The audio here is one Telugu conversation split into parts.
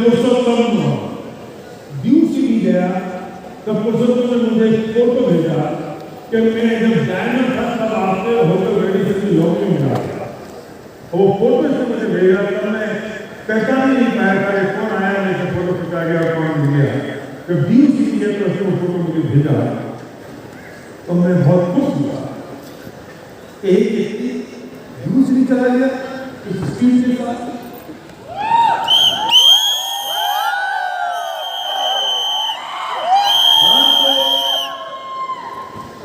पुरुषोत्तम ड्यूसी भी गया तब पुरुषोत्तम ने मुझे एक फोटो भेजा कि मैं जब डायमंड था तब आपके होटल रेडी से लॉबी में मिला वो फोटो से मुझे भेजा तब मैं पहचान ही नहीं पाया था कि कौन आया नहीं तो फोटो खिंचा गया और कौन मिल गया जब ड्यूसी गया तो उसने वो फोटो मुझे भेजा तो मैं बहुत खुश हुआ। एक व्यक्ति ड्यूसी चला गया इस स्पीड के साथ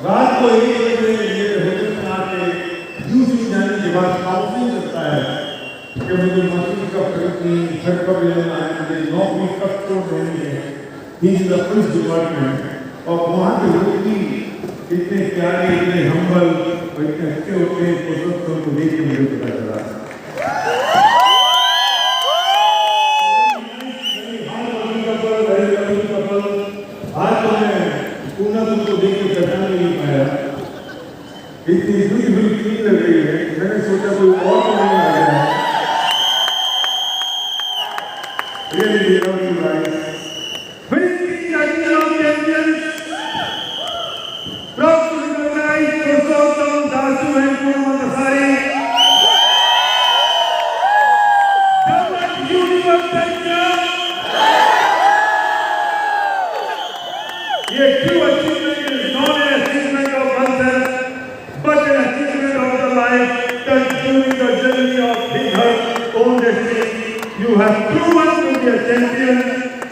रात को 1 बजे ये होटल में आके ड्यूसी जाने के बाद काउंसलिंग करता है कि मुझे मशीन कब खरीदनी घर कब लेना है मुझे नौकरी कब छोड़ देनी है इन द पुलिस डिपार्टमेंट और वहाँ के लोग भी इतने प्यारे इतने हम्बल और इतने अच्छे होते हैं पुरुषोत्तम को देख के मुझे पता चला। आज तो मैं पूना तुमको देख के पहचान नहीं पाया इतनी बुरी बुरी फील लग रही है मैंने सोचा कोई और तो नहीं आ गया है। Really love you guys. Very national champions. Proud to recognize Purushottam Dasu and Purnama Dasari. Government Universe Champion. ये true achievement is not an achievement of oneself, but an achievement of the life that during the journey of his own destiny. You have proven to be a champion.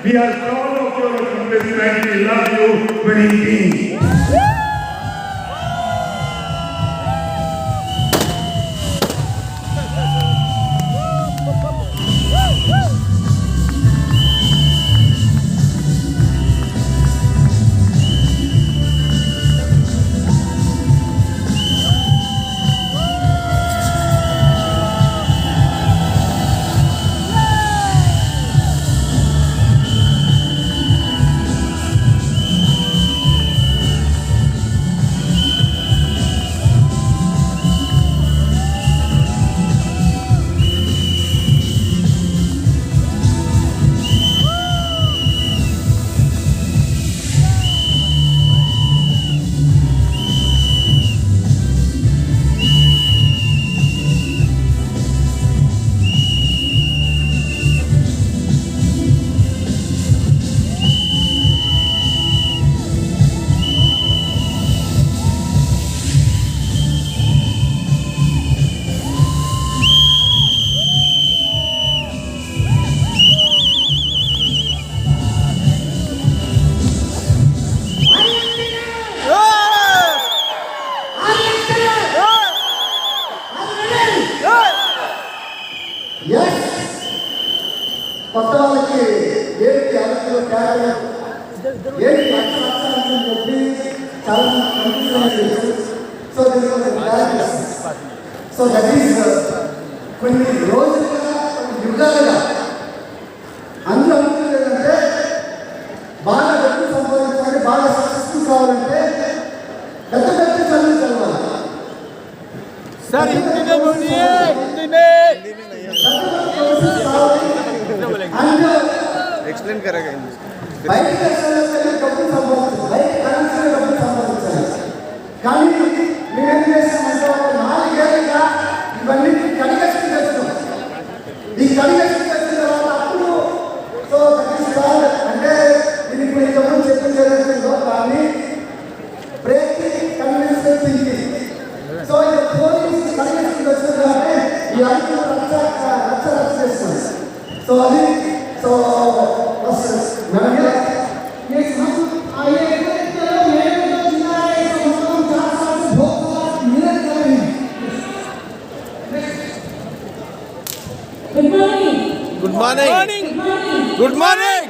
We are proud of your accomplishment. We love you, winning team. So that is when we rose యుగాలుగా అందరూ అనుకునేదంటే బాగా డబ్బు సంపాదించాలి బాగా సక్సెస్ఫుల్ కావాలంటే పెద్ద పెద్ద చదువులు చదవాలి सर हिंदी में बोलिए हिंदी में एक्सप्लेन करेगा బయట దేశాలలో డబ్బు సంపాదించాలి బయట కరెన్సీలో డబ్బు సంపాదించాలి కానీ మేమేం చేస్తామంటే ఒక 4 ఏళ్ళుగా ఇవన్నీ కడిగేసుకుని చేస్తున్నాం ఈ కడిగేసుకుని చేసిన తర్వాత అప్పుడు సో అంటే దీనికి ఇప్పుడు ఇంతకుముందు చెప్పింది ఏదైతుందో దాన్ని బ్రేకింగ్ కన్వెన్షన్ థింకింగ్ సో ఈ పోలీస్ కడిగేసుకుని వచ్చిన కాబట్టి ఈ అన్ని రచ్చ చేస్తుంది సో అది so good morning good morning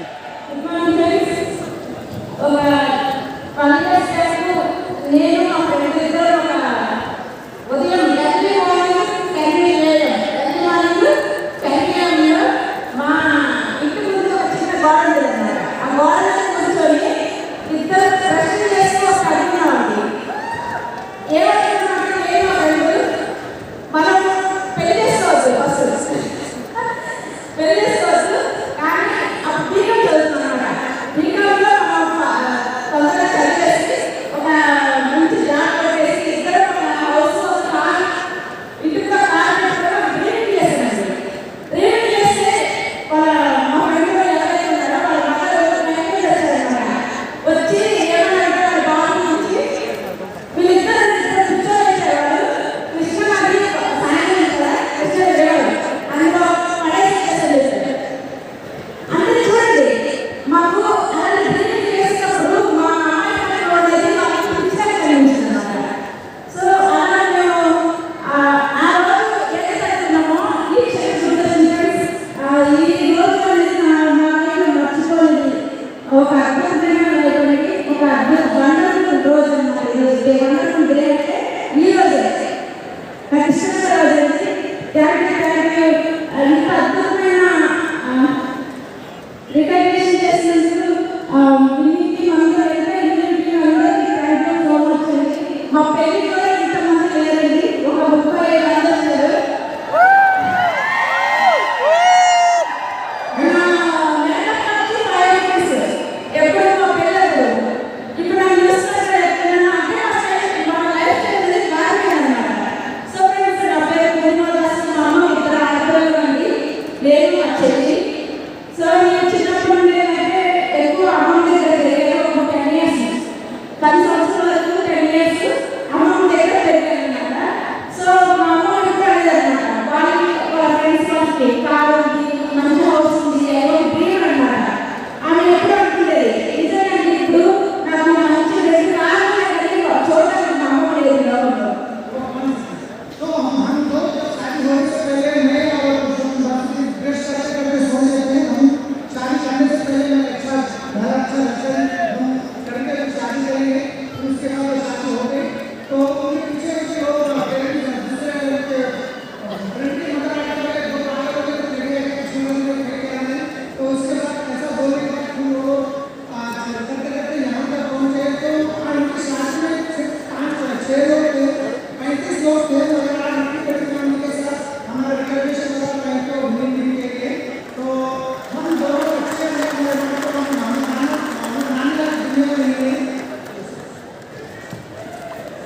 పెళ్లి చేసుకోవచ్చు కానీ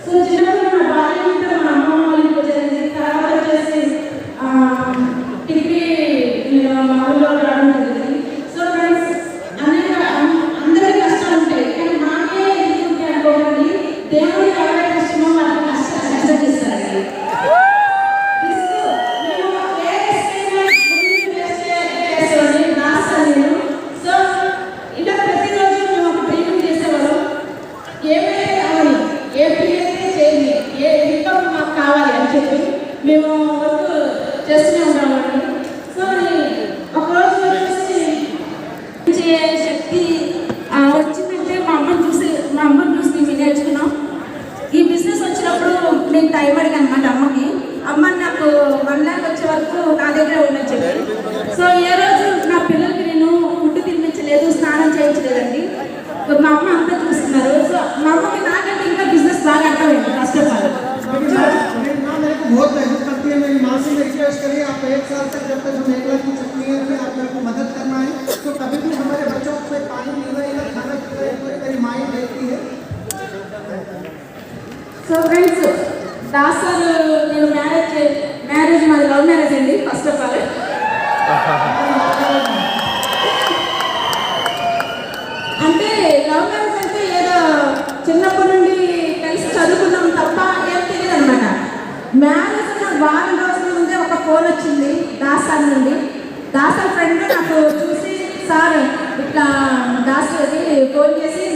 సో చిన్నప్పుడు నా భార్య ఉంటే మా అమ్మ వాళ్ళ ఇంట్లో జరిగింది. తర్వాత వచ్చేసి డిగ్రీ మా ఊళ్ళో రావడం జరిగింది. సో ఫ్రెండ్స్ అందరికీ కష్టాలు ఉంటాయి, కానీ మాకే ఎందుకు అనుకోకండి, దేవుడికి ఎవరైతే కష్టమో వాళ్ళకి కష్టం చేస్తారండి. సో ఇలా ప్రతిరోజు మేము ఒక ట్రైనింగ్ చేసేవాళ్ళం. ఏమైతే కావాలి, ఏ పిల్లలైతే చేయాలి, ఏ ఇన్కమ్ మాకు కావాలి అని చెప్పి మేము వర్క్ చేస్తూనే ఉండేవాళ్ళం. సో ఒకరోజు వచ్చేసి శక్తి వచ్చిందంటే మా అమ్మని చూసి మేము నేర్చుకున్నాం. ఈ బిజినెస్ వచ్చినప్పుడు నేను టైం అడిగాను అనమాట అమ్మకి. అమ్మ నాకు 1 lakh వచ్చే వరకు నా దగ్గర ఉండని చెప్పి. సో ఏ రోజు నా పిల్లలకి నేను ఫుడ్ తినిపించలేదు, స్నానం చేయించలేదండి. మా అమ్మ అంతా చూస్తున్నారు. సో మా అమ్మకి నాకంటే ఇంకా బిజినెస్ బాగా అర్థమైంది ఫస్ట్ ఆఫ్ ఆల్. मेरे को बहुत मेहनत करती है, मेरी माँ से रिक्वेस्ट करी आप 1 साल तक जब तक हम 1 लाख की छुट्टी है फिर आप मेरे को मदद करना है, तो कभी भी हमारे बच्चों को कोई पानी पीना या खाना पीना मेरी माँ ही देखती है. సో ఫ్రెండ్స్ దాస్ సార్ నేను మ్యారేజ్ మాది లవ్ మ్యారేజ్ అండి ఫస్ట్ ఆఫ్ ఆల్. అంటే లవ్ మ్యారేజ్ అంటే ఏదో చిన్నప్పటి నుండి కలిసి చదువుకున్నాం తప్ప ఏం తెలియదు అనమాట. మ్యారేజ్ ఉన్న వారం రోజుల ముందే ఒక ఫోన్ వచ్చింది దాస్ సార్ నుండి. దాస్ సార్ ఫ్రెండ్ నాకు చూసి సార్ ఇట్లా దాస్ ఫోన్ చేసి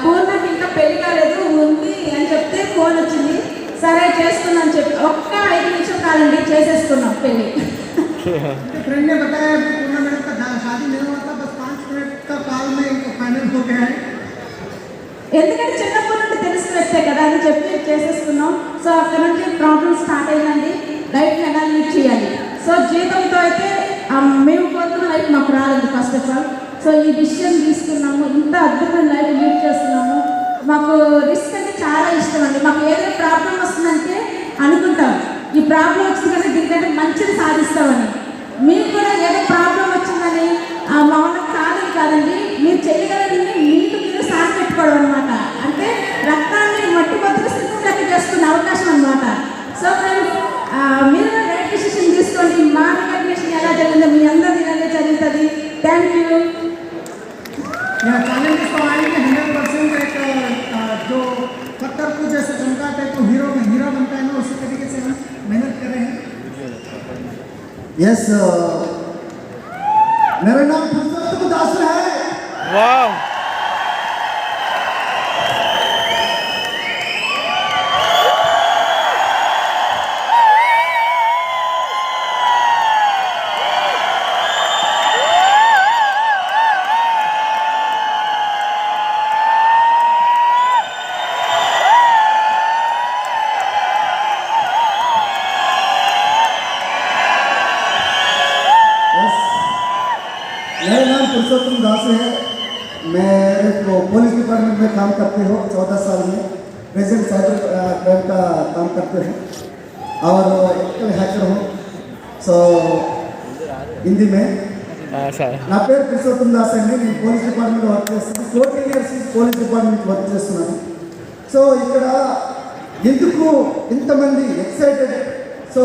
పూర్ణకి ఇంకా పెళ్లి కాలేదు ఉంది అని చెప్తే ఫోన్ వచ్చింది. సరే చేసుకున్నాను చెప్పి ఒక్క 5 నిమిషం కాలండి చేసేసుకున్నాం పెళ్లి. फ्रेंड ने बताया कि पूर्णा मैडम का शादी नहीं हुआ था, बस 5 मिनट का कॉल में इनको फाइनल हो गया है. ఎందుకంటే చిన్నప్పటి నుండి తెలిసి వస్తే కదా అని చెప్పి చేసేసుకున్నాం. సో అక్కడ నుంచి ప్రాబ్లమ్ స్టార్ట్ అయిందండి. లైఫ్ని ఎలా లీడ్ చేయాలి. సో జీతంతో అయితే మేము కోరుకున్న లైఫ్ మాకు రాలేదు ఫస్ట్ ఆఫ్ ఆల్. సో ఈ డిసిషన్ తీసుకున్నాము, ఇంత అద్భుతమైన లైఫ్ లీడ్ చేస్తున్నాము. మాకు రిస్క్ అంటే చాలా ఇష్టం అండి. మాకు ఏదైనా ప్రాబ్లం వస్తుందంటే అనుకుంటాం ఈ ప్రాబ్లం వచ్చింది కదా దీనికంటే మంచిది సాధిస్తామని. మీకు కూడా ఏదో ప్రాబ్లం వచ్చిందని మౌనం కాదండి, మీరు చేయగలని మీకు మీరు సాధి పెట్టుకోవడం అనమాట. అంటే రక్తాన్ని మట్టి బతులు స్థితిలోకి చేసుకునే అవకాశం అనమాట. సో ఫ్రెండ్స్ మీరు రైట్ డిసిషన్ తీసుకోండి. మా రికగ్నిషన్ ఎలా జరిగిందో మీ అందరిది ఇలాగే జరుగుతుంది. Thank you. चैलेंजेस तो आएंगे 100%. एक जो पत्थर को जैसे चमकाते तो हीरा बनता है ना, उसी तरीके से हम मेहनत कर रहे हैं. यस, मेरा नाम पुरुषोत्तम दास है. वाह मेरा नाम पुरुषोत्तम दास है. मैं पुलिस डिपार्टमेंट में काम करती हूँ 14 साल में. प्रेजेंट साइबर क्राइम का काम करते हैं और एक्चुअली हैकर हूँ. सो हिंदी में నా పేరు పురుషోత్తం దాస్ అండి. నేను పోలీస్ డిపార్ట్మెంట్ వర్క్ చేస్తాను. 14 years పోలీస్ డిపార్ట్మెంట్ వర్క్ చేస్తున్నాను. సో ఇక్కడ ఎందుకు ఇంతమంది ఎక్సైటెడ్? సో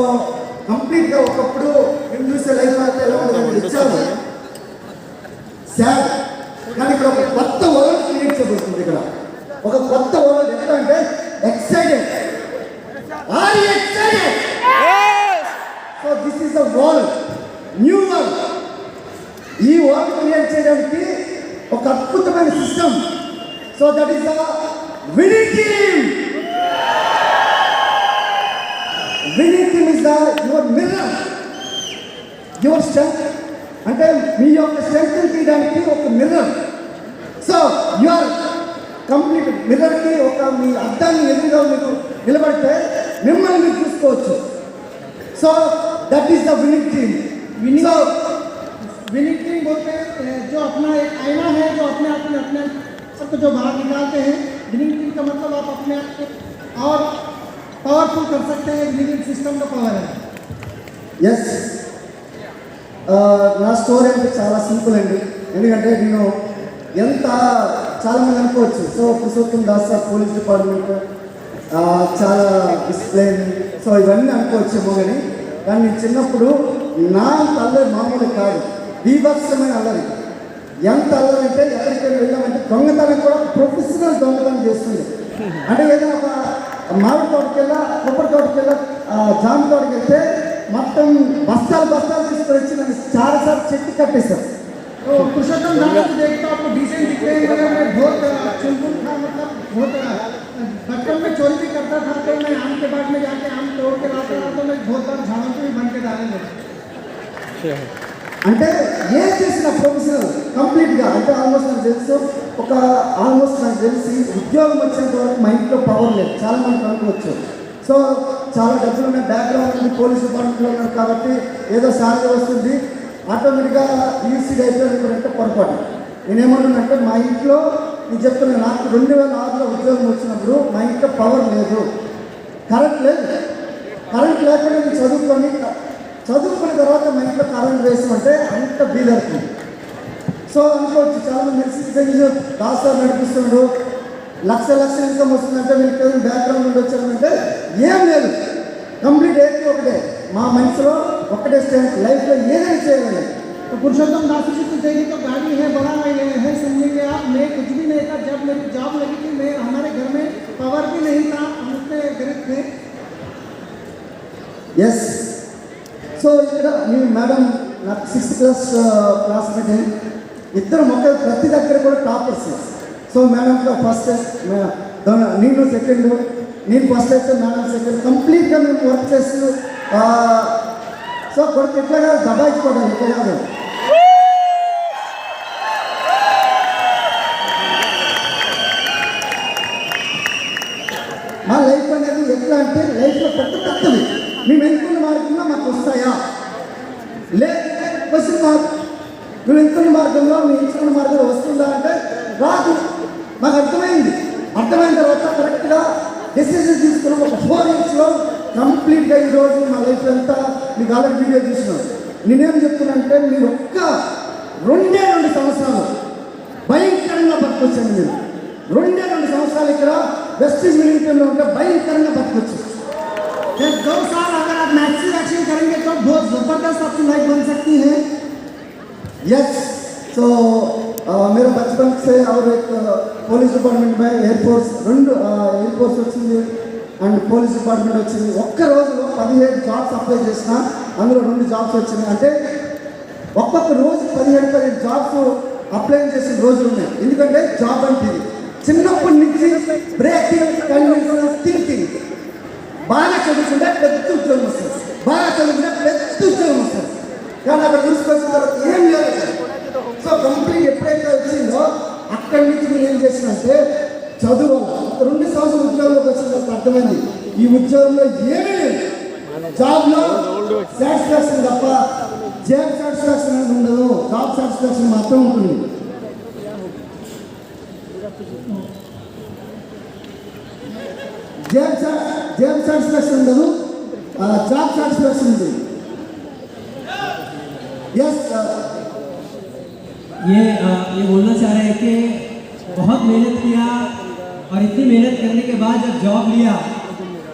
కంప్లీట్గా ఒకప్పుడు మేము చూసే లైఫ్ అయితే ఎలా ఉండదండి, ఇచ్చాము సార్. కానీ ఇక్కడ ఒక కొత్త వరల్డ్ క్రియేట్ చేయబడుతుంది. ఇక్కడ ఒక కొత్త వరల్డ్ ఎట్లా అంటే excited. Are you excited? So this is the world, new world. ఈ వరల్డ్ క్రియేట్ చేయడానికి ఒక అద్భుతమైన system. So that is the winning team. Winning team is the your mirror, your strength. అంటే మీ యొక్క స్ట్రెంగ్త్ తీయడానికి ఒక మిర్రర్. సో యువర్ కంప్లీట్ మిర్రర్కి ఒక మీ అద్దాన్ని ఎదురుగా మీరు నిలబడితే మిమ్మల్ని మీరు చూసుకోవచ్చు. So that is the winning team. So winning team बोलते हैं जो अपना एक आईना है, जो अपने आप में अपने सबको जो बाहर निकालते हैं. विनिंग टीम का मतलब आप अपने आप को और पावरफुल कर सकते हैं. विनिंग सिस्टम का पावर है. ఎస్, నా స్టోరీ అంటే చాలా సింపుల్ అండి. ఎందుకంటే నేను చాలామంది అనుకోవచ్చు so Purushottam Das sir police department చాలా డిసిప్లైన్, సో ఇవన్నీ అనుకోవచ్చేమో కానీ నేను చిన్నప్పుడు నా అల్లరి మామూలు కాదు, బీభత్సమైన అల్లరి. ఎంత అల్లరి అంటే ఎక్కడికైనా వెళ్ళామంటే దొంగతనం కూడా ప్రొఫెషనల్ దొంగతనం చేస్తుంది. అంటే ఏదైనా ఒక మామిడి తోటకెళ్ళా, కొబ్బరి తోటకెళ్ళా, జామ తోటకెళ్తే మొత్తం బస్తాలు తీసుకొని వచ్చి నన్ను చాలాసార్లు చెట్టు కట్టేశారు. पुरुषोत्तम दास को देखता आपको डिसेंट दिख रहे हैं, मैं बहुत चुलबुल था, मतलब बहुत बचपन में चोरी भी करता था, तो मैं आम के बाग में जाके आम तोड़ के लाता था, तो मैं बहुत बार झाड़ों पे भी बन के डाले लगे. అంటే ఏ చేసిన ప్రొఫెషనల్ కంప్లీట్గా అంటే ఆల్మోస్ట్ నాకు తెలుసు, ఆల్మోస్ట్ నాకు తెలిసి ఉద్యోగం వచ్చేంత వరకు మా ఇంట్లో పవర్ లేదు. చాలా మంది అనుకోవచ్చు, సో చాలా డబ్బులు ఉన్న బ్యాక్గ్రౌండ్ ఉంది, పోలీస్ డిపార్ట్మెంట్లో ఉన్నారు కాబట్టి ఏదో శాలరీ వస్తుంది, ఆటోమేటిక్గా ఈసీడీ అయిపోయినట్టు పొరపాటు. నేనేమన్నానంటే మా ఇంట్లో నేను చెప్తున్నాను, నాకు 2006లో ఉద్యోగం వచ్చినప్పుడు మా ఇంట్లో పవర్ లేదు, కరెంట్ లేకుండా నేను చదువుకున్న తర్వాత మా ఇంట్లో కరెంట్ వేసామంటే అంత బిల్ అవుతుంది. సో అనుకోవచ్చు చాలామంది మెడిసిన్ దాసాలు నడిపిస్తున్నాడు, లక్ష ఇన్కమ్ వస్తుందంటే మీకు ఏదైనా బ్యాక్గ్రౌండ్ నుండి వచ్చారంటే ఏం లేదు, కంప్లీట్ ఏది ఒకటే, మా మనసులో ఒకటే స్ట్రెంత్, లైఫ్లో ఏదైనా చేయగలి. पुरुषोत्तम दास जी को देखिए तो गाड़ी है, बड़ा है, समझेंगे आप, मैं कुछ भी नहीं था. जब मेरी जॉब लगी थी, मैं हमारे घर में पावर भी नहीं था, हम उतने गरीब थे. यस, సో ఇక్కడ మీ మేడం నాకు 6th క్లాస్మేట్ అండి, ఇద్దరు మొక్కలు ప్రతి దగ్గర కూడా టాపర్స్. సో మేడంతో ఫస్ట్, నేను సెకండ్, నేను ఫస్ట్ అయితే మేడం సెకండ్, కంప్లీట్గా మేము వర్క్ చేస్తూ సో కొడుకు ఎట్లాగా దబాయించుకోవడం ఎట్లా కాదు. మా లైఫ్ అనేది ఎట్లా అంటే లైఫ్లో పెద్దవి మేము ఎన్నుకున్న మార్గంలో మాకు వస్తాయా, క్వశ్చన్ మార్క్. నువ్వు ఎంచుకున్న మార్గంలో వస్తుందా అంటే రాదు. మాకు అర్థమైన తర్వాత కరెక్ట్గా డెసిషన్ తీసుకున్నాం. ఒక 4 yearsలో కంప్లీట్గా ఈరోజు మా లైఫ్ అంతా మీకు ఆల్రెడీ వీడియో చూసినాం. నేనేం చెప్తున్నానంటే మీరు ఒక్క 2 సంవత్సరాలు భయంకరంగా బతకొచ్చాను. మీరు 2 సంవత్సరాలు ఇక్కడ వెస్టీజ్ మిలిటరీలో ఉంటే భయంకరంగా బతకొచ్చు. 2 साल अगर आप मैक्सिम एक्शन करेंगे तो बहुत ज़बरदस्त आपकी लाइफ बन सकती है. यस, तो मेरा बचपन से और एक पुलिस डिपार्टमेंट में एयरफोर्स వచ్చింది అండ్ పోలీస్ డిపార్ట్మెంట్ వచ్చింది. ఒక్క రోజులో 17 జాబ్స్ అప్లై చేసిన, అందులో 2 జాబ్స్ వచ్చినాయి. అంటే ఒక్కొక్క రోజు 17 జాబ్స్ అప్లై చేసిన రోజులు ఉన్నాయి. ఎందుకంటే జాబ్ అంటే చిన్నప్పటి నుంచి బ్రేకింగ్ కన్వెన్షనల్ థింకింగ్. బాగా చదువుకుంటే పెద్ద ఉద్యోగం వస్తుంది, కానీ అక్కడ తీసుకొచ్చిన తర్వాత ఏం లేదు. సో కంప్లీట్ ఎప్పుడైతే వచ్చిందో అక్కడి నుంచి మీరు ఏం చేసినంటే చదువు 2 సంవత్సరాలు ఉద్యోగంలోకి వచ్చిన తర్వాత అర్థమైంది ఈ ఉద్యోగంలో ఏమీ లేదు. జాబ్లో సాటిస్ఫాక్షన్ తప్ప జాబ్ సాటిస్ఫాక్షన్ అనేది ఉండదు, జాబ్ సాటిస్ఫాక్షన్ మాత్రం ఉంటుంది. జాబ్ సాటిస్ఫాక్షన్ ఉండదు, జాబ్ సాటిస్ఫాక్షన్ ఉంది. यस, ये बोलना चाह रहे हैं कि बहुत मेहनत किया और इतनी मेहनत करने के बाद जब जॉब लिया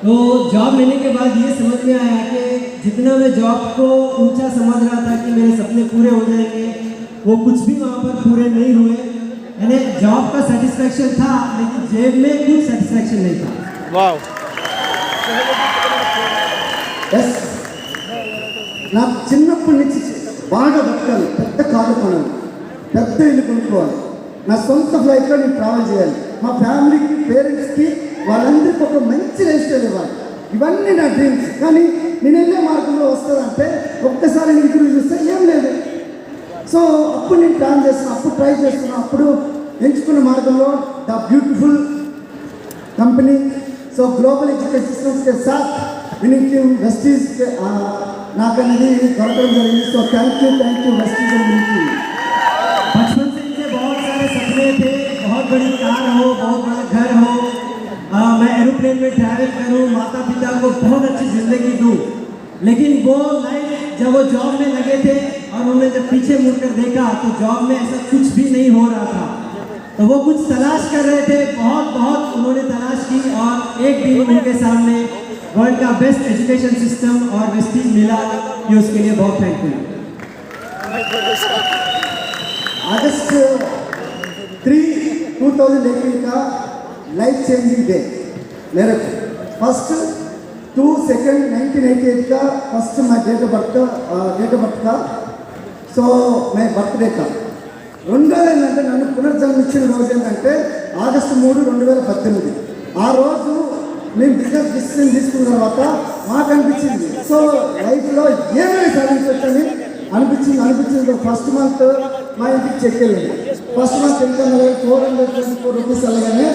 तो जॉब लेने के बाद ये समझ में आया कि जितना मैं जॉब को ऊंचा समझ रहा था कि मेरे सपने पूरे हो जाएंगे, वो कुछ भी वहाँ पर पूरे नहीं हुए. यानी जॉब का सेटिस्फैक्शन था लेकिन जेब में कुछ सेटिस्फैक्शन नहीं था. वाह, यस, నాకు చిన్నప్పటి నుంచి బాగా బతకాలి, పెద్ద కారు కొనాలి, పెద్ద ఇల్లు కొనుక్కోవాలి, నా సొంత ఫ్లైట్లో నేను ట్రావెల్ చేయాలి, మా ఫ్యామిలీకి పేరెంట్స్కి వాళ్ళందరికీ ఒక మంచి లైఫ్ స్టైల్ ఇవ్వాలి. ఇవన్నీ నా డ్రీమ్స్. కానీ నేను వెళ్ళే మార్గంలో వస్తుందంటే ఒక్కసారి నేను ఇంటర్వ్యూ చూస్తే ఏం లేదు. సో అప్పుడు నేను ప్లాన్ చేస్తున్నాను, అప్పుడు ట్రై చేస్తున్నాను, అప్పుడు ఎంచుకున్న మార్గంలో the beautiful company. So global education systems के साथ विनिंग टीम वेस्टीज నాకు అనేది దొరకడం జరిగింది. So thank you Vestige and winning team. बचपन से इनके बहुत सारे सपने थे, बहुत बड़ी कार हो, बहुत बड़ा घर हो, मैं एरोप्लेन में ट्रैवल करूं, माता पिता को बहुत अच्छी ज़िंदगी दूं. लेकिन वो लाइफ जब वो जॉब में लगे थे और उन्होंने जब पीछे मुड़कर देखा तो जॉब में ऐसा कुछ भी नहीं हो रहा था. तो वो कुछ तलाश कर रहे थे, बहुत उन्होंने तलाश की और एक दिन उनके सामने वर्ल्ड का बेस्ट एजुकेशन सिस्टम और वेस्टीज मिला। ये उसके लिए बहुत थैंकफुल। अगस्त 3, 2018 का लाइफ चेंजिंग डे मेरे को। फर्स्ट 2/2/1988 का फर्स्ट मैं डेट ऑफ बर्थ का। సో మై బర్త్డే కా రెండోది ఏంటంటే నన్ను పునర్జన్మించిన రోజు ఏంటంటే ఆగస్టు 3, 2018. ఆ రోజు నేను బిజినెస్ డిసిషన్ తీసుకున్న తర్వాత మాకు అనిపించింది సో లైఫ్లో ఏమైనా సాధించవచ్చని అనిపించింది. ఫస్ట్ మంత్ మా ఇంటికి చెక్ వెళ్ళింది. ఫస్ట్ మంత్ ఎంత 424 రూపీస్ వెళ్ళగానే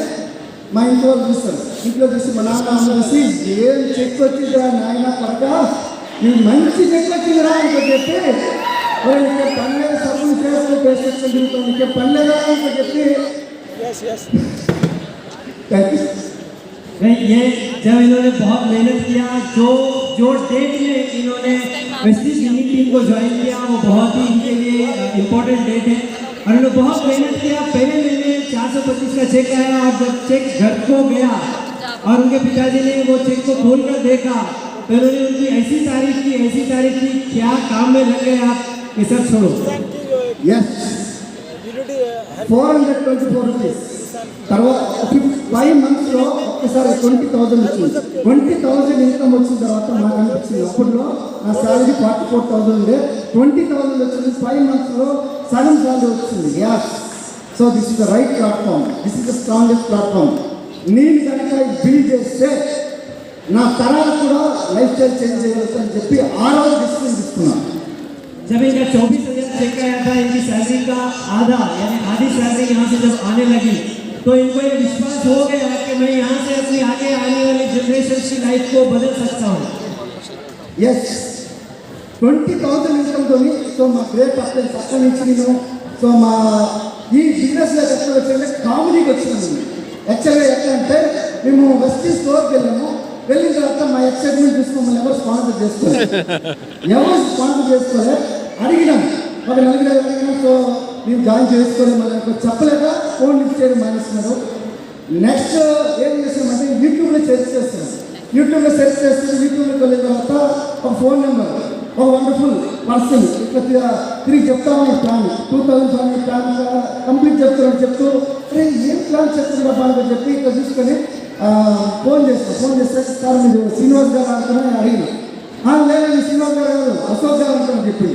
మా ఇంట్లో చూస్తాను. ఇంట్లో చూసి మా నాన్న చూసి ఏం చెక్ వచ్చిందిరా నాయన పక్క నీకు మంచి చెక్ వచ్చిందిరా అని చెప్పి నీకు పనిలేదు సబ్బులు చేస్తూ పేషెంట్స్ తిరుగుతాం నీకు పనిలేదా అని చెప్పి ये जब इन्होंने बहुत मेहनत किया, जो डेट में इन्होंने वेस्टीज यूनिट टीम को ज्वाइन किया वो बहुत ही इनके लिए इम्पोर्टेंट डेट है और इन्होंने बहुत मेहनत किया। पहले महीने 425 का चेक आया और जब चेक घर को गया और उनके पिताजी ने वो चेक को खोल कर देखा तो उन्होंने उनकी ऐसी तारीफ की क्या काम में लग गए आप, ये सब छोड़ो। yes 424 రూపీస్ తర్వాత 5 మంత్స్లో ఒక్కసారి 20,000 వచ్చింది. 20,000 ఇన్కమ్ వచ్చిన తర్వాత నాకు అనిపించింది అప్పట్లో నా శాలరీ 44,000 ఉండే 20,000 వచ్చింది. 5 మంత్స్లో సగం శాలరీ వచ్చింది. Yes so this is the right platform, this is the strongest platform. నేను కనుక బిల్డ్ చేస్తే నా తరాలకు కూడా లైఫ్ స్టైల్ చేంజ్ చేయవచ్చు అని చెప్పి ఆ రోజు డిసిషన్ తీసుకున్నాను. जब इनका 24,000 चेक आया था, इनकी सैलरी का आधा यानी आधी सैलरी यहाँ से जब आने लगी तो इनको ये विश्वास हो गया कि मैं यहाँ से अपनी आगे आने वाली जनरेशन की लाइफ को बदल सकता हूँ। ఎస్ 20,000 ఇన్కమ్తో సో మా గ్రేట్ అప్లైన్స్ అక్కడి నుంచి నేను సో మా ఈ బిజినెస్లో ఎక్కడ వచ్చాయంటే కామెడీకి వచ్చినాను. యాక్చువల్గా ఎట్లా అంటే మేము వెస్టీ స్టోర్కి వెళ్ళాము. వెళ్ళిన తర్వాత మా ఎక్సైట్మెంట్ చూసి మమ్మల్ని ఎవరు స్పాన్సర్ చేసుకోలేదు. అడిగినాం ఒక నలుగురు అడిగినాం. సో మేము జాయిన్ చేసుకోలేదు. మరి చెప్పలేక ఫోన్ లిఫ్ట్ చేయడం మానేస్తున్నారు. నెక్స్ట్ ఏం చేస్తామంటే యూట్యూబ్లో సెర్చ్ చేస్తున్నాం. యూట్యూబ్లోకి వెళ్ళిన తర్వాత ఒక ఫోన్ నెంబర్ ఒక వండర్ఫుల్ పర్సన్ ఇట్లా తిరిగి చెప్తామని ప్లాన్ 2,500 ప్లాన్ కంప్లీట్ చెప్తూ అరే ఏం ప్లాన్ చెప్తున్నా బాగా చెప్పి ఇట్లా చూసుకొని ఫోన్ చేస్తే సార్ మీరు శ్రీనివాస్ గారు అనుకున్నా అడిగిన లేదండి శ్రీనివాస్ గారు కాదు అశోక్ గారు అనుకున్నా చెప్పి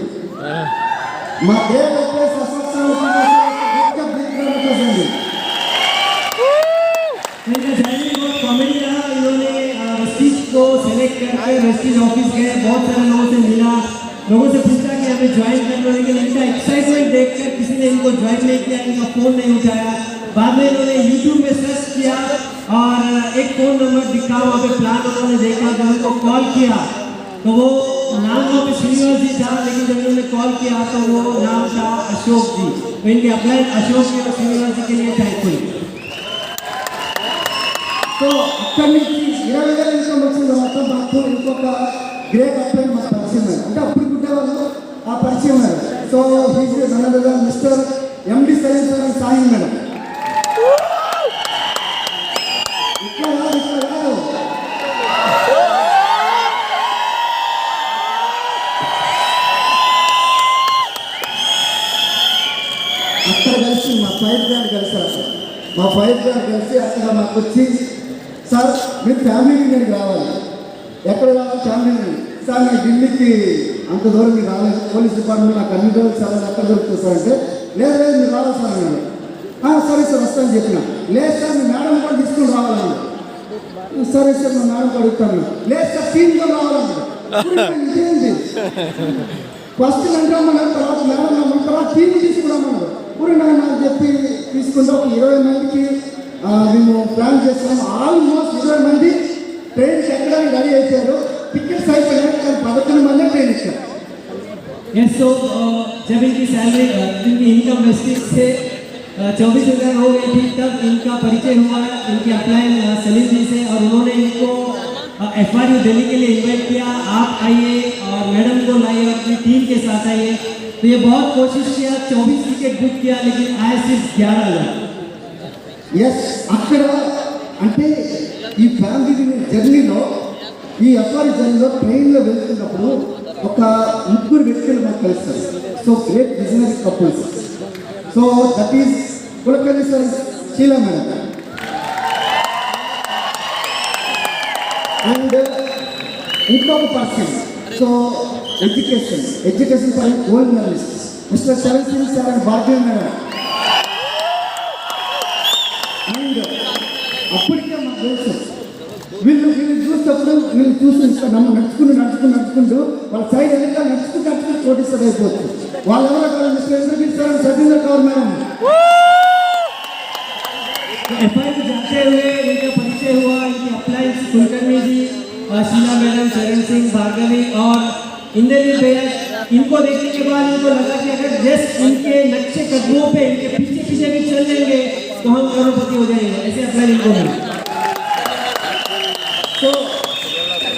మా గ్రేట్ అప్లైన్స్ అశోక్ సార్ कॉमेडी रहा। इन्होंने वेस्टीज को सेलेक्ट करके वेस्टीज ऑफिस गए, बहुत सारे लोगों से मिला, लोगों से पूछा कि हमें ज्वाइन करना, लेकिन इनका एक्साइटमेंट देखकर किसी ने इनको ज्वाइन नहीं किया, इनका फ़ोन नहीं उठाया। बाद में इन्होंने यूट्यूब में सर्च किया और एक फ़ोन नंबर दिखा, वहाँ पे प्लान उन्होंने देखा, जब उनको कॉल किया तो वो नाम वहाँ पे श्रीनिवास जी था, लेकिन जब उन्होंने कॉल किया तो वो नाम था अशोक जी। तो इनके अप्लाई अशोक जी और श्रीनिवास जी के लिए थैंकफुल। సో అక్కడి నుంచి 20,000 ఇన్కమ్ వచ్చిన తర్వాత మాకు ఇంకొక గ్రేట్ అప్లైన్ మాకు పరిచయం అయ్యారు. అంటే అప్పుడు గుడ్డేవాళ్ళు ఆ పరిచయం అయ్యారు. సో హీజ్ నన్నదగా మిస్టర్ ఎండి సైన్స్ సాయి మేడం. ఇట్లా కాదు అక్కడ కలిసి మా ఫైర్ బ్రాండ్ కలిసి అక్కడ మాకు వచ్చి సార్ మీరు ఫ్యామిలీ యూనియన్కి రావాలి. ఎక్కడ రావాలి ఫ్యామిలీ యూనియన్? సార్ నేను ఢిల్లీకి అంత దూరం మీరు రాలేదు, పోలీస్ డిపార్ట్మెంట్ నాకు అన్ని రోజులు సార్ ఎక్కడ దొరుకుతుంది సార్ అంటే లేదు మీరు రావాలి సార్ అన్నాడు. సరే సార్ వస్తాను చెప్పిన. లేదు సార్ మీ మేడం కూడా తీసుకుని రావాలన్నాడు. సరే సార్ మా మేడం అడుగుతాను. లేదు సార్ టీమ్తో రావాలన్నాడు. ఇదేంటి ఫస్ట్ అంటామన్నారు, తర్వాత మేడం రమ్మన్న తర్వాత టీమ్ తీసుకురామన్నారు. ఇప్పుడు నాకు చెప్పి తీసుకుంటే ఒక 20 మందికి మేము ప్లాన్ చేస్తున్నాం. ఆల్మోస్ట్ 20 మంది ట్రైన్కి ఎక్కడానికి రెడీ అయిపోయారు. టికెట్స్ అయిపోయాయి, కానీ 11 మంది ట్రైన్ ఇచ్చారు. यस तो जब इनकी सैलरी इनकी इनकम वेस्टीज से 24,000 हो गई थी तब इनका परिचय हुआ इनके अपलाइन सलीम जी से और उन्होंने इनको FRU दिल्ली के लिए इन्वाइट किया, आप आइए और मैडम को लाइए और अपनी टीम के साथ आइए। तो ये बहुत कोशिश किया, 24 टिकट बुक किया लेकिन आए सिर्फ 11 लोग। ఎస్, అక్కడ అంటే ఈ ఫ్యామిలీ జర్నీలో ఈ ఎఫ్ఆర్ జర్నీలో ట్రైన్లో వెళ్తున్నప్పుడు ఒక ముగ్గురు వ్యక్తులు మాకు కలుస్తారు. So great business couples. So that is Kulkarni sir, Sheela madam. And ఇంకొక person, so education for gold medallist mister Charan Singh sir and Bhagyam madam. And అప్పటికే మాకు తెలుసు వీళ్ళు చూసినప్పుడు వీళ్ళు చూసి నడుచుకుంటూ వాళ్ళ సైడ్ వెనక నడుచుకుంటూ కోటీశ్వర్ అయిపోతుంది. వాళ్ళు ఎవరో కాదు, mister Indrajit sir and Satindra Kaur madam. FI में जाते हुए इनका परिचय हुआ, इनकी अप्लायंस कुलकर्णी जी, शीला मैडम, चरण सिंह, भार्गवी और इंद्रजीत भैया. इनको देखने के बाद इनको लगा कि अगर जस्ट इनके नक्शे कदमों पे इनके पीछे पीछे भी चल लेंगे तो हम करोड़पति हो जाएंगे. ऐसे अप्लाई इनको मिला. సో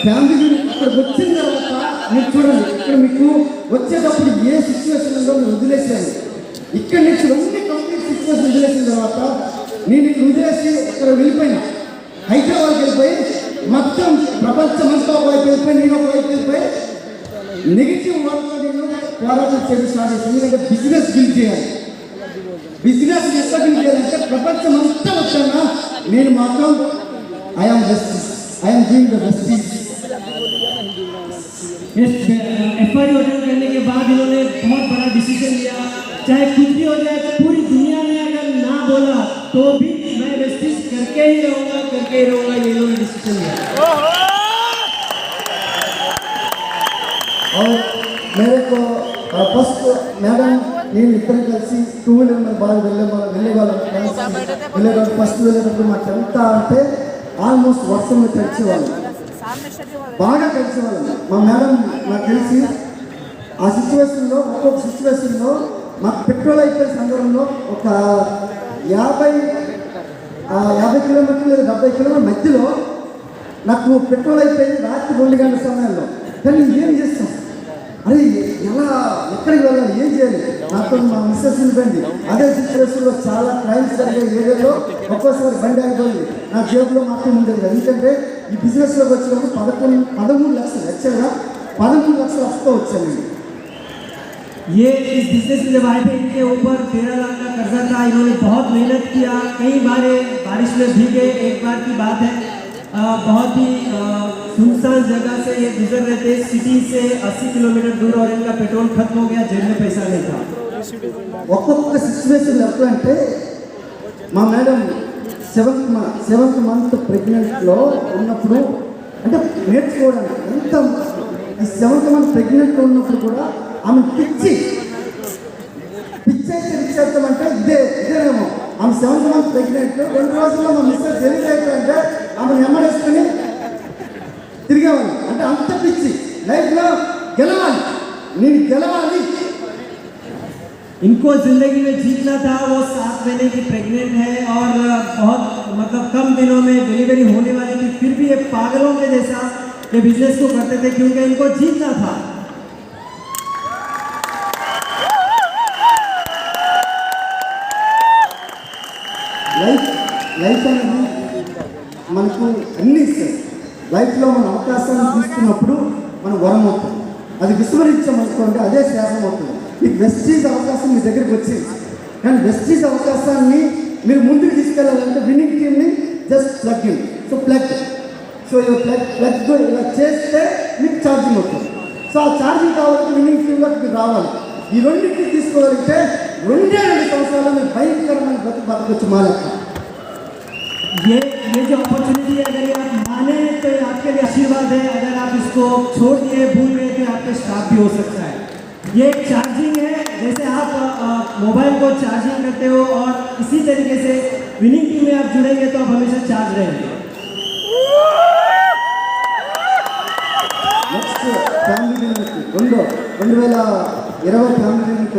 ఫ్యామిలీ ఇక్కడికి వచ్చిన తర్వాత మీరు చూడండి, ఇక్కడ మీకు వచ్చేటప్పుడు ఏ సిచ్యువేషన్ ఉందో మీరు వదిలేసాను. ఇక్కడి నుంచి అన్ని కంప్లీట్ సిచ్యువేషన్ వదిలేసిన తర్వాత నేను ఇక్కడ వదిలేసి ఇక్కడ వెళ్ళిపోయినా, హైదరాబాద్కి వెళ్ళిపోయి మొత్తం ప్రపంచం అంతా ఒకవైపు వెళ్ళిపోయి, నేను ఒకవైపు వెళ్ళిపోయి నెగిటివ్ వాళ్ళతో నేను పోరాటం చేయడం స్టార్ట్ చేసింది. ఎందుకంటే బిజినెస్ బిల్డ్ చేయాలి. బిజినెస్ ఎట్లా బిల్డ్ చేయాలంటే ప్రపంచం అంతా వచ్చానా నేను మాత్రం I'm doing the justice. FI attend करने के बाद इन्होंने बहुत बड़ा डिसीजन लिया, चाहे कुछ भी हो जाए, पूरी दुनिया ने अगर ना बोला तो भी मैं जस्टिस करके ही रहूंगा, ये इन्होंने डिसीजन लिया. और मेरे को फर्स्ट मैडम నేను ఇద్దరు కలిసి 2 వీలర్ మీద బాగా వెళ్ళేవాళ్ళం. ఫస్ట్ వెళ్ళేటప్పుడు మాకు ఎంత అంటే ఆల్మోస్ట్ వర్షంలో తడిచేవాళ్ళం, బాగా తడిచేవాళ్ళం. మా మేడం నాకు తెలిసి ఆ సిచ్యువేషన్లో ఒక్కొక్క సిచ్యువేషన్లో మాకు పెట్రోల్ అయిపోయిన సందర్భంలో ఒక 50 కిలోమీటర్లు లేదా 70 కిలోమీటర్ల మధ్యలో నాకు పెట్రోల్ అయిపోయింది రాత్రి 2 గంటల సమయంలో. కానీ ఏం చేస్తాం, అరే ఎలా ఎక్కడికి వెళ్ళాలి, ఏం చేయాలి, నాతో మా మిస్సెస్ ఉండిపోయింది. అదే సిచ్యువేషన్లో చాలా క్రైమ్స్ జరిగే ఏరియాలో ఒక్కోసారి బండి ఆగిపోయింది, నా జేబులో మాత్రం ఉండేది కదా. ఎందుకంటే ఈ బిజినెస్లోకి వచ్చినప్పుడు 13 లక్షలు యాక్చువల్గా 13 లక్షలు వస్తూ వచ్చానండి. ये इस बिजनेस में जब आए थे इनके ऊपर 13 लाख का कर्जा था. इन्होंने बहुत मेहनत किया, कई बार बारिश में भीगे. एक बार की बात है, बहुत ही सुनसान जगह से ये गुजर रहे थे, सिटी से 80 किलोमीटर दूर, और इनका पेट्रोल खत्म हो गया, जेब में पैसा नहीं था. ఒక్కొక్క సిచ్యువేషన్ ఎట్లా అంటే మా మేడం 7th మంత్ ప్రెగ్నెంట్లో ఉన్నప్పుడు, అంటే నేర్చుకోవడానికి ఎంత ఈ 7th మంత్ ప్రెగ్నెంట్లో ఉన్నప్పుడు కూడా ఆమె పిచ్చి అయితే రిచ్చేద్దామంటే ఇదేనేమో. ఆమె 7th మంత్ ప్రెగ్నెంట్ 2 రోజుల్లో మా మిస్టర్ తెలియలేదంటే ఆమెను ఎమ్మడేసుకుని తిరిగేవాళ్ళు. అంటే అంత పిచ్చి, లైఫ్లో గెలవాలి, నేను గెలవాలి. इनको जिंदगी में जीतना था. वो 7 महीने की प्रेग्नेंट है और बहुत मतलब कम दिनों में डिलीवरी होने वाली थी, फिर भी ये पागलों के जैसा ये बिजनेस को करते थे क्योंकि इनको जीतना था. లైఫ్ అనేది మనకు అన్ని ఇస్తుంది. లైఫ్లో మన అవకాశాన్ని తీసుకున్నప్పుడు మనం వరం అవుతాం, అది విస్మరించామనుకోండి అదే శాపం అవుతుంది. మీకు వెస్టీజ్ అవకాశం మీ దగ్గరికి వచ్చింది, కానీ వెస్టీజ్ అవకాశాన్ని మీరు ముందుకు తీసుకెళ్ళాలంటే విన్నింగ్ టీమ్ని just plug in. So plug ఇలా చేస్తే మీకు ఛార్జింగ్ అవుతుంది. సో ఆ ఛార్జింగ్ కావాలంటే విన్నింగ్ టీంలోకి మీరు రావాలి. ఈ రెండింటిని తీసుకోగలిగితే 2 సంవత్సరాలు మీరు భయంకరమైన బతకొచ్చు మా లెక్క. ये जो अपॉर्चुनिटी है, अगर ये आप माने तो ये आपके लिए आशीर्वाद है. अगर आप इसको छोड़ दिए, भूल गए तो आपके श्राप भी हो सकता है. ये एक चार्जिंग है, जैसे आप मोबाइल को चार्जिंग करते हो, और इसी तरीके से विनिंग टीम में आप जुड़ेंगे तो आप हमेशा चार्ज रहेंगे. నెక్స్ట్ ఫ్యామిలీ డిన్నర్కి 2020 ఫ్యామిలీ డిన్నర్కి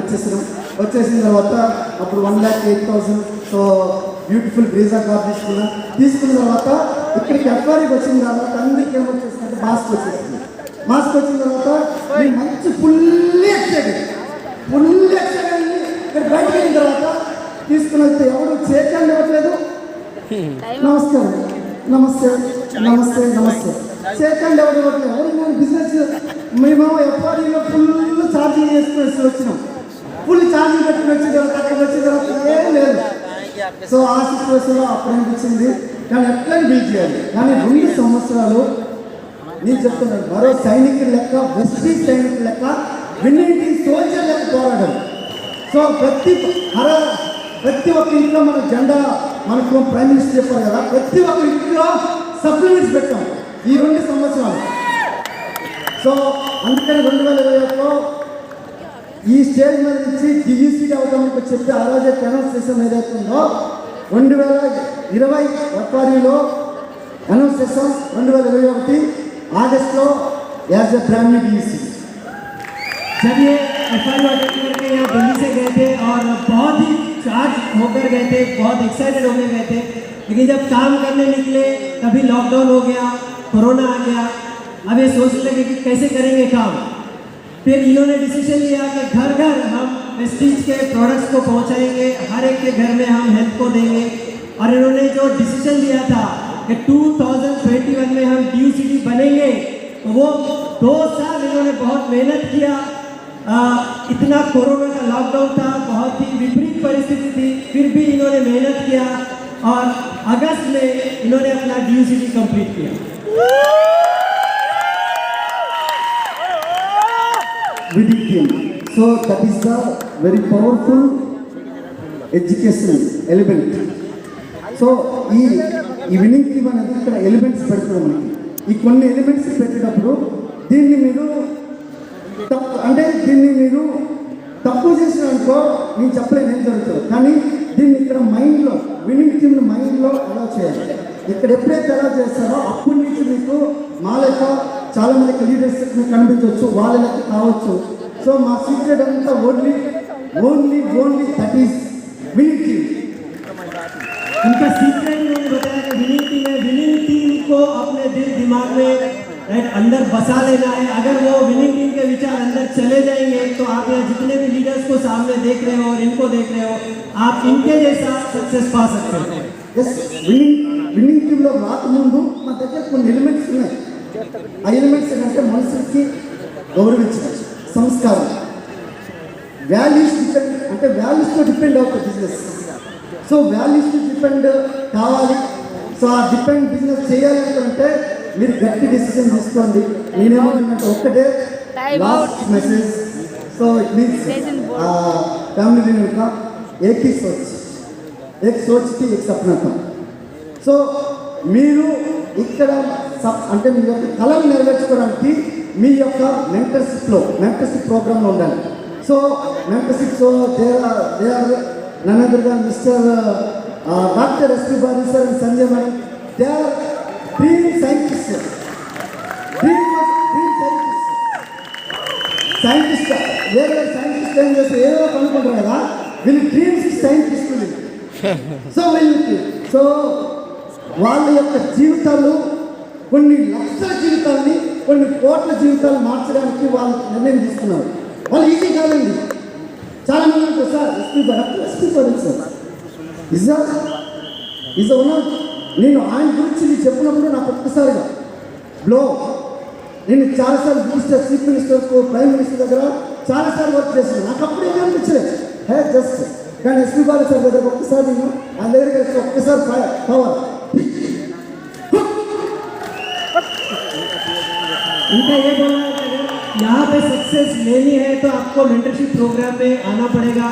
వచ్చేసిన తర్వాత అప్పుడు 1,08,000. సో బ్యూటిఫుల్ బ్రీజా కార్ తీసుకున్న తర్వాత ఇక్కడికి ఎఫ్ఆర్కి వచ్చిన తర్వాత అందరికీ ఏమొచ్చేసిందంటే మాస్క్ వచ్చేసింది. మాస్క్ వచ్చిన తర్వాత నేను మంచి ఫుల్లీ ఎక్సైటెడ్ ఇక్కడ బయటకు వెళ్ళిన తర్వాత తీసుకుని వెళ్తే ఎవరు చేకండి ఇవ్వట్లేదు, నమస్కారం, నమస్తే నమస్తే నమస్తే. సెకండ్ ఎవరు బిజినెస్ మేము ఎఫ్ఆర్ఈలో ఫుల్ ఛార్జింగ్ చేసుకుని వచ్చినాం. ఫుల్ ఛార్జింగ్ పెట్టుకుని వచ్చిన తర్వాత అక్కడికి వచ్చిన తర్వాత ఏం లేదు. సో ఆ సిచ్యువేషన్లో అప్పుడు అనిపించింది కానీ ఎట్లా బిల్డ్ చేయాలి. కానీ 2 సంవత్సరాలు నేను చెప్తున్నాను, మరో సైనికుల లెక్క, వెస్టీజ్ సైనికుల లెక్క, విన్నింటి సోల్జర్ లెక్క పోరాడడం. సో ప్రతి ఒక్క ఇంట్లో మన జెండా, మనకు ప్రైమ్ మినిస్టర్ చెప్పారు కదా, ప్రతి ఒక్క ఇంట్లో సప్లిమెంట్స్ పెట్టాం ఈ 2 సంవత్సరాలు. సో అందుకని 2021లో ఈ స్టేజ్ మీద నుంచి డివిసిడి అవుతామని చెప్పి ఆ రోజే అనౌన్స్ చేసాం. ఏదైతుందో 2020 ఎఫ్ఆర్ఈలో అనౌన్స్ చేసాం. 2021 August as a brand new DC. जब ये एफआईआर अटेंड करके यहाँ दिल्ली से गए थे और बहुत ही चार्ज होकर गए थे, बहुत एक्साइटेड होकर गए थे, लेकिन जब काम करने निकले तभी लॉकडाउन हो गया, कोरोना आ गया। अब ये सोचने लगे कि कैसे करेंगे काम। फिर इन्होंने डिसीजन लिया कि घर घर हम वेस्टीज के प्रोडक्ट्स को पहुँचाएंगे, हर एक के घर में हम हेल्प को देंगे। और इन्होंने जो डिसीजन लिया था कि 2021 में हम DUCD बनेंगे, तो वो 2 साल इन्होंने बहुत मेहनत किया। इतना कोरोना का लॉकडाउन था, बहुत ही विपरीत परिस्थिति थी, फिर भी इन्होंने मेहनत किया और अगस्त में इन्होंने अपना DUCD कंप्लीट किया। So that is the very powerful education element. So ఈ విన్నింగ్ టీమ్ అనేది ఇక్కడ ఎలిమెంట్స్ పెడతారు మనకి. ఈ కొన్ని ఎలిమెంట్స్ పెట్టేటప్పుడు దీన్ని మీరు తప్పు చేసినారనుకో నేను చెప్పలేను ఏం జరుగుతుంది. కానీ దీన్ని ఇక్కడ మైండ్లో విన్నింగ్ టీమ్ మైండ్లో అలా చేయాలి. ఇక్కడ ఎప్పుడైతే అలా చేస్తారో అప్పటి నుంచి మీకు మా లెక్క చాలామందికి లీడర్స్ మీకు కనిపించవచ్చు, వాళ్ళ లెక్క కావచ్చు. సో మా సీక్రెట్ అంతా only that is winning team. उनका सीक्रेट उन्होंने बताया कि विनिंग टीम को अपने दिल दिमाग में अंदर बसा लेना है। अगर वो विनिंग टीम के विचार अंदर चले जाएंगे तो आप यहाँ जितने भी लीडर्स को सामने देख रहे हो और इनको देख रहे हो, आप इनके जैसा सक्सेस पा सकते हो। విన్నింగ్ టీంలో రాకముందు మా దగ్గర కొన్ని ఎలిమెంట్స్ ఉన్నాయి. ఆ ఎలిమెంట్స్ ఏంటంటే మనుషులకి గౌరవించడం, సంస్కారం, వాల్యూస్ డిపెండ్, అంటే వాల్యూస్తో డిపెండ్ అవుతుంది బిజినెస్. సో వాల్యూస్ డిపెండ్ కావాలి. సో ఆ డిపెండ్ బిజినెస్ చేయాలి అంటే మీరు గట్టి డెసిషన్ తీసుకోండి. నేనేమంటున్నట్టు ఒక్కటే last message. So it means family leader का एक ही सोच की एक सपना था. సో మీరు ఇక్కడ అంటే మీ యొక్క కళను నెరవేర్చుకోవడానికి మీ యొక్క మెంటర్షిప్ ప్రోగ్రాంలో ఉండాలి. So mentorship they are none other than Mr. Dr. S.P. Bari sir and Sanjay Madam. They are dream scientists. Scientists. Where scientists ఏం చేస్తే ఏదో కనుక్కుంటారు కదా, వీళ్ళు డ్రీమ్స్ సైంటిస్టులు. సో వాళ్ళ యొక్క జీవితాలు కొన్ని లక్షల జీవితాలని, కొన్ని కోట్ల జీవితాలు మార్చడానికి వాళ్ళు నిర్ణయం తీసుకున్నారు. వాళ్ళు ఈజీ కాదండి. చాలా మంది అంటారు సార్ ఎస్పీ పడింది సార్ ఇజ్ ఉన్నాడు. నేను ఆయన గురించి నేను చెప్పినప్పుడు నాకు ఒక్కసారిగా నేను చాలాసార్లు మినిస్టర్, చీఫ్ మినిస్టర్కు, ప్రైమ్ మినిస్టర్ దగ్గర చాలాసార్లు వర్క్ చేశాను. నాకు అప్పుడు ఏమీ అనిపించలేదు, జస్ట్. కానీ ఎస్పీ బాలు సార్ దగ్గర ఒక్కసారి నేను ఆయన దగ్గరికి వెళ్తే ఒక్కసారి పవర్. उनका ये बोलना है कि यहाँ पे सक्सेस लेनी है तो आपको मेंटरशिप प्रोग्राम में आना पड़ेगा।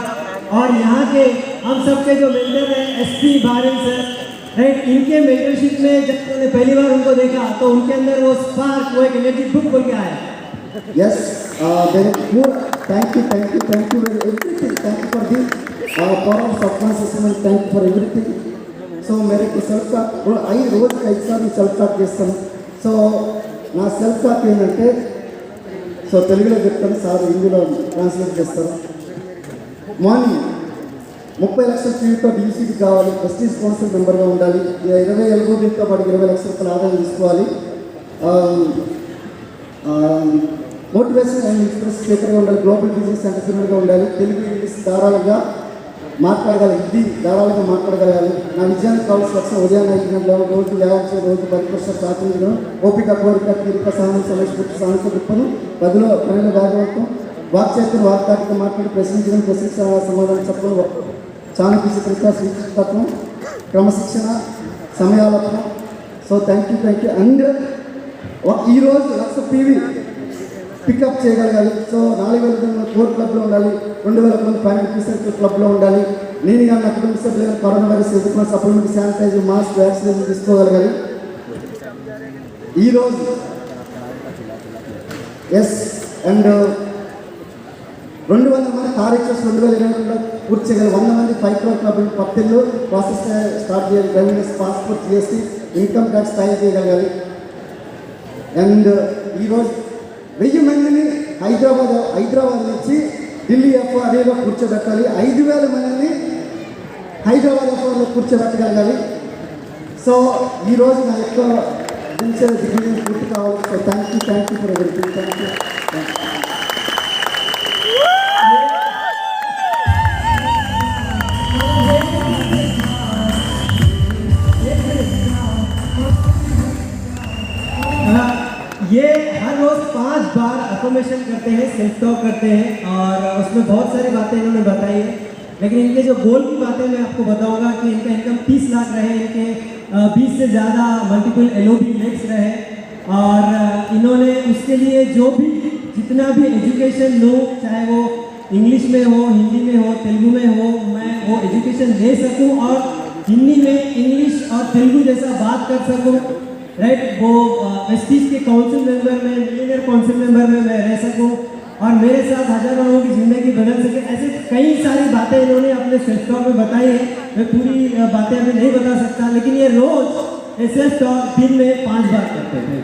और यहाँ के हम सब के जो मेंटर हैं एसपी बारिन सर, राइट, इनके मेंटरशिप में जब मैंने पहली बार उनको देखा तो उनके अंदर वो स्पार्क, वो एक एनर्जी बुक बोल के आया. Yes, thank you for everything. Thank you for the power of subconsciousness. Thank you for everything. So मेरे को सेल्फ का रोज कैसा भी सेल्फ టాక్ చేస్తాను. సో నా సెల్ఫ్ టాక్ ఏంటంటే, సో తెలుగులో చెప్తాను, సార్ హిందీలో ట్రాన్స్లేట్ చేస్తాను. మార్నింగ్ 30 లక్షల ఫీజుతో DUCD కావాలి, వెస్టీజ్ కౌన్సిల్ మెంబర్గా ఉండాలి, 20 ఎల్బోబీతో పాటు 20 లక్షల రూపాయల ఆదాయం తీసుకోవాలి, మోటివేషన్ అండ్ ఎక్స్ప్రెస్ స్పీకర్గా ఉండాలి, గ్లోబల్ బిజినెస్ ఎంటర్ప్రెన్యూర్గా ఉండాలి, తెలుగు ఇంగ్లీష్ ధారాళంగా మాట్లాడగలి ఇది ధారాళంగా మాట్లాడగలగాలి. నా విజయానికి కావాల్సిన లక్ష్యం ఉదయాన్నే 5 గంటల రోజు వ్యాయామం రోజు 10% ప్రాతినిధ్యం ఓపిక కోరిక తీరిక సహనం సమస్ఫూర్తి సాహస దృక్పథం పదిలో పనిలో భాగవతం వాక్చేతులు వాక్తాటితో మాట్లాడి ప్రశ్నించడం ప్రశ్నించ సమాధానం చెప్పడం చాణక్య చిత్రిక శ్రీతత్వం క్రమశిక్షణ సమయాలపన. సో థ్యాంక్ యూ అండ్ ఈరోజు 1,00,000 PV పికప్ చేయగలగాలి. సో 4,000 కోర్ క్లబ్లో ఉండాలి, 2,000 మంది ఫైనాన్స్ క్లబ్లో ఉండాలి. నేను కానీ అక్కడ సభ్యులు కరోనా వైరస్ ఎదుర్కొన్న సప్లిమెంట్ శానిటైజర్ మాస్క్ వ్యాక్సినేషన్ తీసుకోగలగాలి. ఈరోజు ఎస్ అండ్ 200 మంది టార్గెట్స్ 2022లో పూర్తి చేయగలరు. 100 మంది 5 crore క్లబ్ పత్తిళ్ళు ప్రాసెస్ స్టార్ట్ చేయాలి. Driving passport GST income tax file చేయగలగాలి. అండ్ ఈరోజు 1000 మందిని హైదరాబాద్ నుంచి ఢిల్లీ FRAలో కూర్చోబెట్టాలి. 5,000 మందిని హైదరాబాద్ FRAలో కూర్చోబెట్టగలగాలి. సో ఈరోజు నా యొక్క దిగ్విజయం పూర్తి కావాలి. So thank you for everything. Thank you. ये हर रोज 5 बार अफर्मेशन करते हैं, सेल्फ टॉक करते हैं और उसमें बहुत सारी बातें इन्होंने बताई है. लेकिन इनके जो गोल की बातें मैं आपको बताऊंगा कि इनका इनकम 30 लाख रहे, इनके 20 से ज़्यादा मल्टीपल LOB लेक्स रहे और इन्होंने उसके लिए जो भी जितना भी एजुकेशन लो, चाहे वो इंग्लिश में हो, हिंदी में हो, तेलुगु में हो, मैं वो एजुकेशन ले सकूं और हिंदी में इंग्लिश और तेलुगु जैसा बात कर सकूं. राइट, वो एसटीज के काउंसिल मेंबर में, मिलीनियर काउंसिल मेंबर में मैं रह सकूं और मेरे साथ हजारों लोगों की ज़िंदगी बदल सके. ऐसे कई सारी बातें इन्होंने अपने सेल्फ टॉक में बताई है. मैं पूरी बातें अभी नहीं बता सकता, लेकिन ये रोज़ सेल्फ टॉक दिन में 5 बार करते थे.